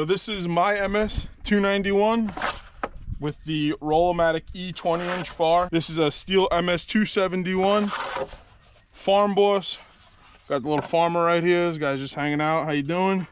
So this is my MS 291 with the Roll-O-Matic E 20-inch bar. This is a Stihl MS 271 Farm Boss. Got the little farmer right here. This guy's just hanging out. How you doing?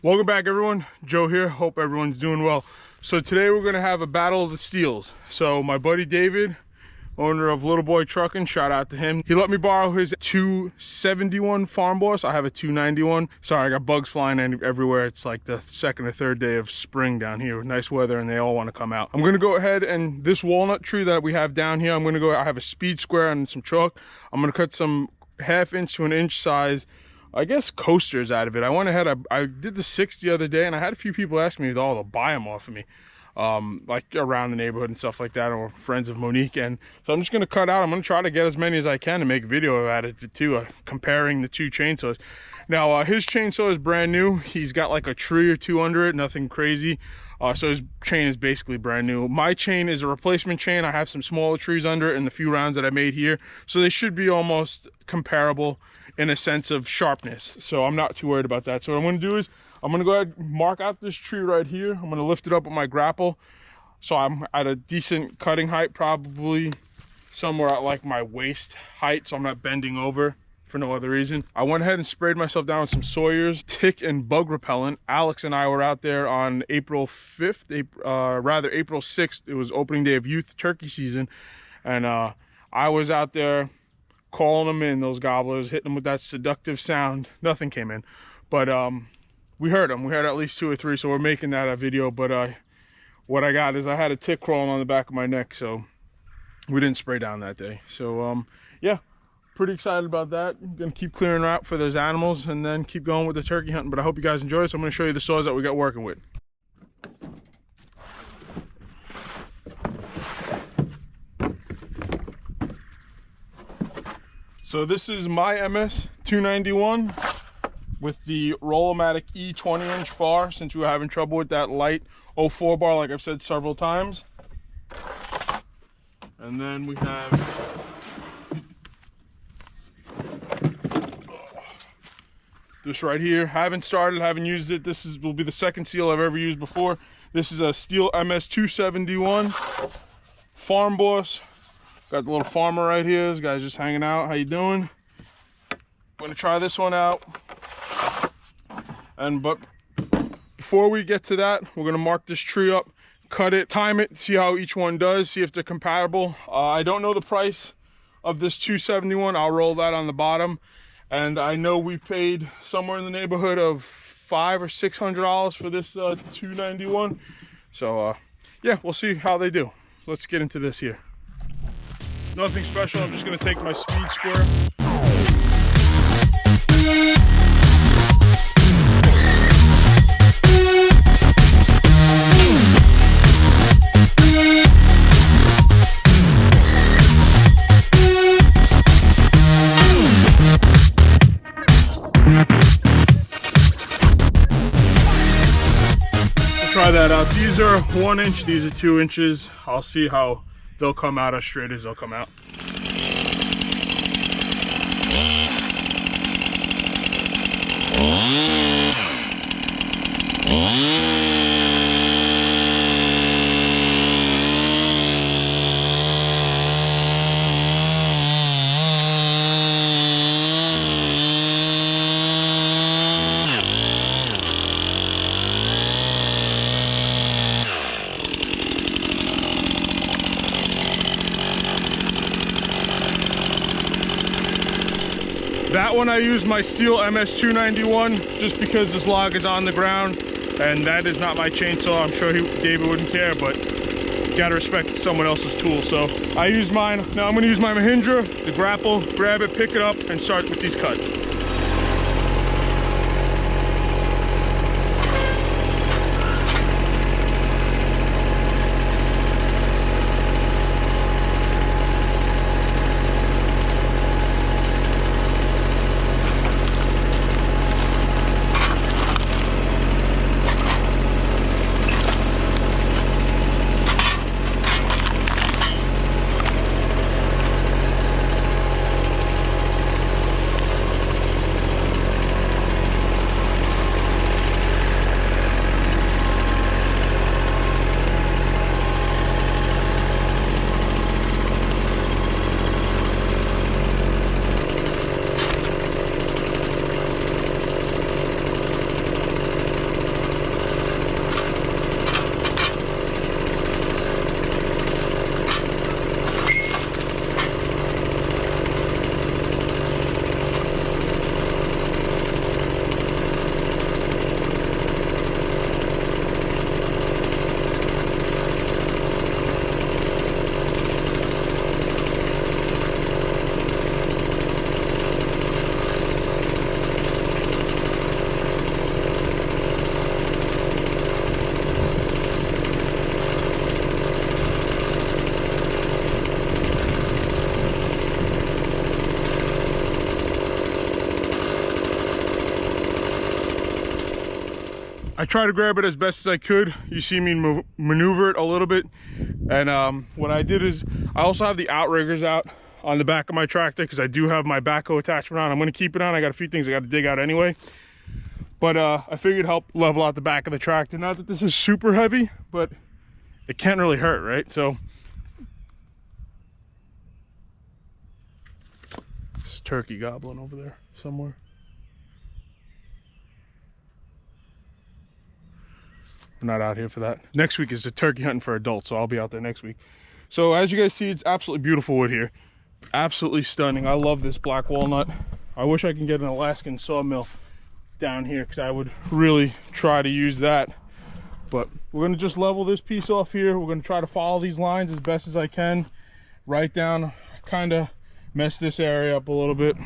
Welcome back, everyone. Joe here. Hope everyone's doing well. So today we're going to have a battle of the Stihls. So my buddy David, owner of LIL Boy Trucking, shout out to him. He let me borrow his 271 Farm Boss. I have a 291. Sorry, I got bugs flying everywhere. It's like the second or third day of spring down here with nice weather and they all want to come out. I'm going to go ahead and this walnut tree that we have down here, I have a speed square and some chalk. I'm going to cut some 1/2 inch to 1 inch size, I guess, coasters out of it. I went ahead, I did the 6 the other day and I had a few people ask me to buy them off of me, like around the neighborhood and stuff like that, or friends of Monique. And so I'm just going to cut out, I'm going to try to get as many as I can to make a video out of it too, comparing the two chainsaws. Now his chainsaw is brand new. He's got like a tree or two under it, nothing crazy. So his chain is basically brand new. My chain is a replacement chain. I have some smaller trees under it and the few rounds that I made here, so they should be almost comparable in a sense of sharpness. So I'm not too worried about that. So what I'm going to do is I'm going to go ahead and mark out this tree right here. I'm going to lift it up with my grapple, so I'm at a decent cutting height, probably somewhere at like my waist height, so I'm not bending over for no other reason. I went ahead and sprayed myself down with some Sawyer's tick and bug repellent. Alex and I were out there on April 5th, April 6th. It was opening day of youth turkey season, and I was out there calling them in, those gobblers, hitting them with that seductive sound. Nothing came in, but we heard them. We heard at least 2 or 3, so we're making that a video. But what I got is I had a tick crawling on the back of my neck, so we didn't spray down that day. So yeah, pretty excited about that. I'm gonna keep clearing out for those animals and then keep going with the turkey hunting. But I hope you guys enjoy. So I'm gonna show you the saws that we got working with. So this is my MS 291 with the Roll-O-Matic E 20-inch bar, since we were having trouble with that light 04 bar, like I've said several times. And then we have this right here. Haven't used it. This will be the second seal I've ever used before. This is a Stihl MS 271 Farm Boss. Got the little farmer right here. This guy's just hanging out. How you doing? I'm gonna try this one out. But before we get to that, we're gonna mark this tree up, cut it, time it, see how each one does, see if they're compatible. I don't know the price of this 271. I'll roll that on the bottom. And I know we paid somewhere in the neighborhood of $500 or $600 for this 291. So yeah, we'll see how they do. Let's get into this here. Nothing special, I'm just gonna take my speed square. Try that out. These are 1 inch, these are 2 inches. I'll see how they'll come out as straight as they'll come out. That one I use my steel MS291 just because this log is on the ground and that is not my chainsaw. I'm sure David wouldn't care, but gotta respect someone else's tool. So I use mine. Now I'm gonna use my Mahindra, the grapple, grab it, pick it up, and start with these cuts. I try to grab it as best as I could. You see me maneuver it a little bit. And what I did is, I also have the outriggers out on the back of my tractor because I do have my backhoe attachment on. I'm gonna keep it on. I got a few things I gotta dig out anyway. But I figured help level out the back of the tractor. Not that this is super heavy, but it can't really hurt, right? So, this turkey gobbling over there somewhere. I'm not out here for that. Next week is a turkey hunting for adults, so I'll be out there next week. So as you guys see, it's absolutely beautiful wood here. Absolutely stunning. I love this black walnut. I wish I can get an Alaskan sawmill down here because I would really try to use that. But we're gonna just level this piece off here. We're gonna try to follow these lines as best as I can. Right down, kind of mess this area up a little bit.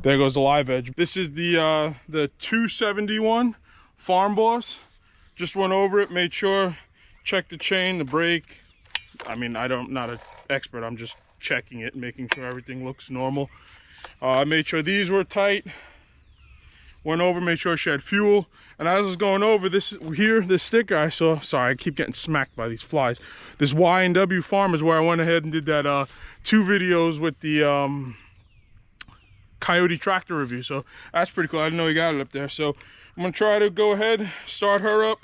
There goes the live edge. This is the 271 Farm Boss. Just went over it, made sure, checked the chain, the brake. I mean, not an expert, I'm just checking it, making sure everything looks normal. I made sure these were tight. Went over, made sure she had fuel. And as I was going over this sticker I saw, sorry, I keep getting smacked by these flies. This Y&W Farm is where I went ahead and did that 2 videos with the Coyote tractor review. So that's pretty cool. I didn't know you got it up there. So I'm gonna try to go ahead, start her up,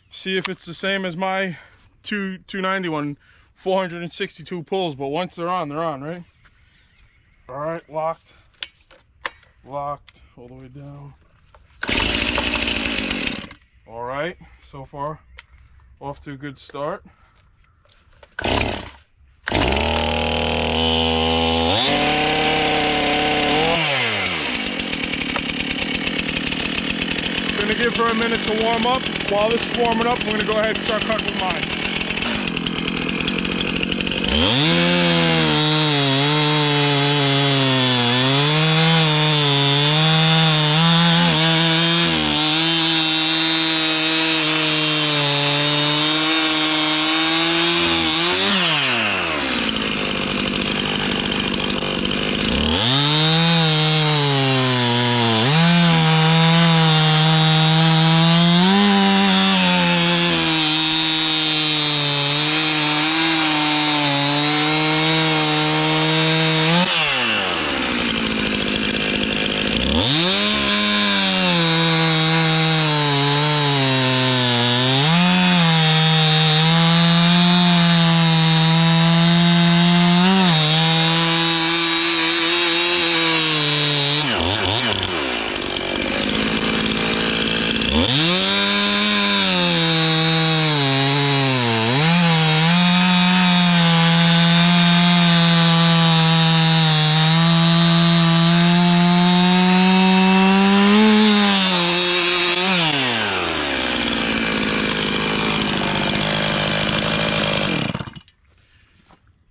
see if it's the same as my 291, 462 pulls. But once they're on, right? All right, locked, all the way down. All right, so far off to a good start. Gonna give it for a minute to warm up. While this is warming up, I'm going to go ahead and start cutting with mine.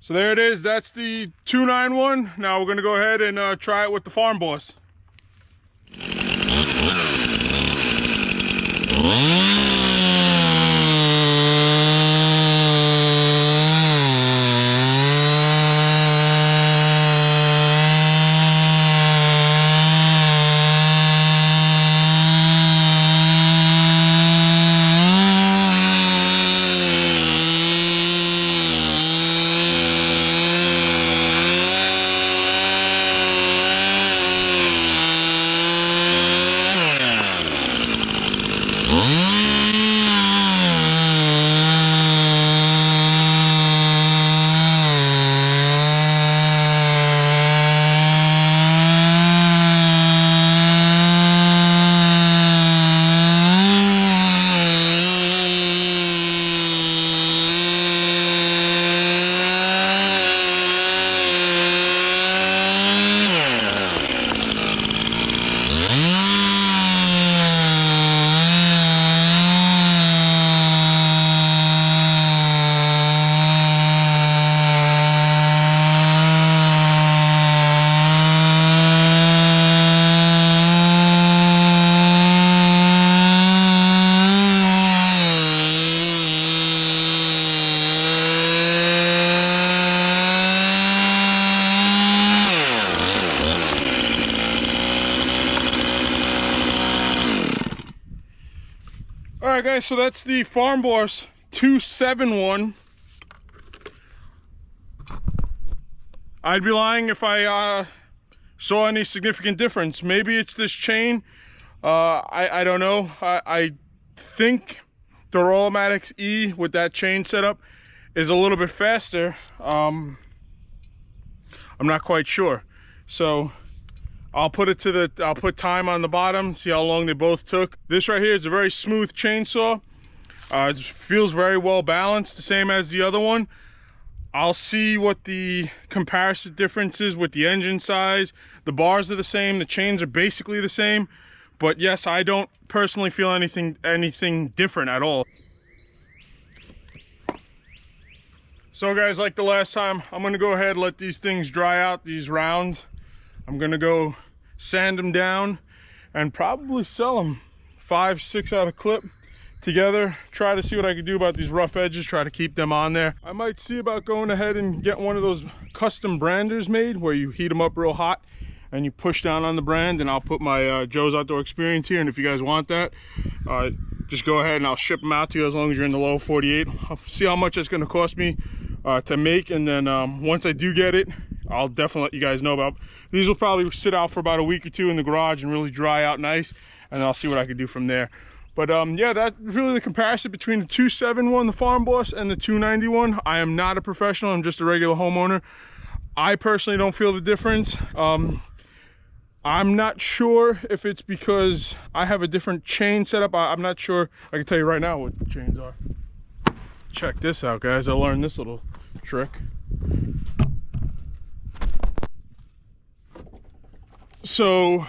So there it is, that's the 291. Now we're gonna go ahead and try it with the Farm Boss. Alright guys, so that's the Farm Boss 271. I'd be lying if I saw any significant difference. Maybe it's this chain. I don't know. I think the Rollmatics E with that chain setup is a little bit faster. I'm not quite sure. So I'll put time on the bottom, see how long they both took. This right here is a very smooth chainsaw. It feels very well balanced, the same as the other one. I'll see what the comparison difference is with the engine size. The bars are the same, the chains are basically the same. But yes, I don't personally feel anything different at all. So guys, like the last time, I'm gonna go ahead and let these things dry out, these rounds. I'm gonna go sand them down and probably sell them 5-6 out of clip together. Try to see what I can do about these rough edges, try to keep them on there. I might see about going ahead and get one of those custom branders made where you heat them up real hot and you push down on the brand, and I'll put my Joe's Outdoor Experience here, and if you guys want that, just go ahead and I'll ship them out to you as long as you're in the lower 48. I'll see how much it's gonna cost me to make, and then once I do get it, I'll definitely let you guys know about. These will probably sit out for about a week or two in the garage and really dry out nice, and I'll see what I can do from there. But yeah, that's really the comparison between the 271, the Farm Boss, and the 291. I am not a professional, I'm just a regular homeowner. I personally don't feel the difference. I'm not sure if it's because I have a different chain setup. I'm not sure. I can tell you right now what the chains are. Check this out, guys. I learned this little trick. So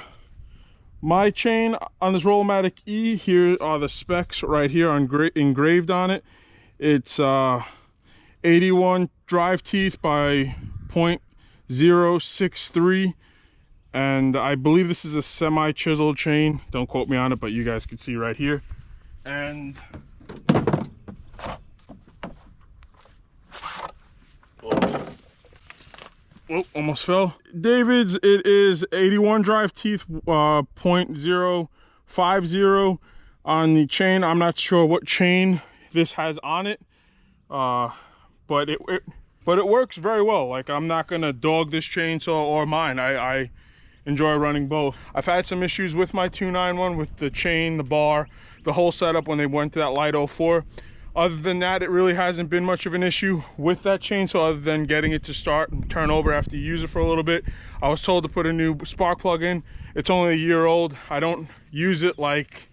My chain on this Rollomatic E, here are the specs right here engraved on it. It's 81 drive teeth by 0.063, and I believe this is a semi-chiseled chain. Don't quote me on it, but you guys can see right here. And oh, almost fell. David's, it is 81 drive teeth, 0.050 on the chain. I'm not sure what chain this has on it, but it works very well. Like, I'm not gonna dog this chainsaw or mine. I enjoy running both. I've had some issues with my 291 with the chain, the bar, the whole setup when they went to that light 04. Other than that, it really hasn't been much of an issue with that chainsaw, other than getting it to start and turn over after you use it for a little bit. I was told to put a new spark plug in. It's only a year old. I don't use it like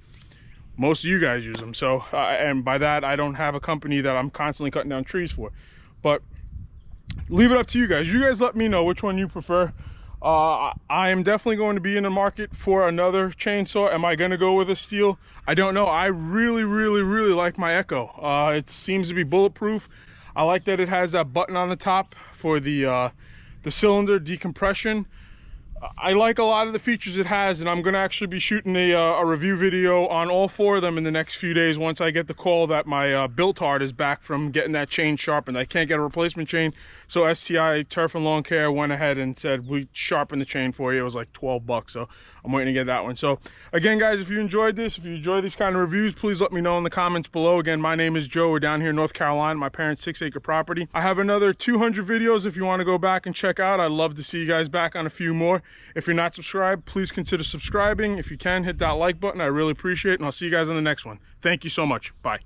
most of you guys use them. So, and by that, I don't have a company that I'm constantly cutting down trees for. But leave it up to you guys. You guys let me know which one you prefer. I am definitely going to be in the market for another chainsaw. Am I going to go with a steel? I don't know. I really like my Echo. It seems to be bulletproof. I like that it has that button on the top for the cylinder decompression. I like a lot of the features it has, and I'm going to actually be shooting a review video on all 4 of them in the next few days once I get the call that my built heart is back from getting that chain sharpened. I can't get a replacement chain, so STI Turf and Lawn Care went ahead and said, we sharpened the chain for you. It was like 12 bucks, so I'm waiting to get that one. So again, guys, if you enjoyed this, if you enjoy these kind of reviews, please let me know in the comments below. Again, my name is Joe. We're down here in North Carolina, my parents' 6-acre property. I have another 200 videos if you want to go back and check out. I'd love to see you guys back on a few more. If you're not subscribed, please consider subscribing. If you can, hit that like button. I really appreciate it, and I'll see you guys on the next one. Thank you so much. Bye.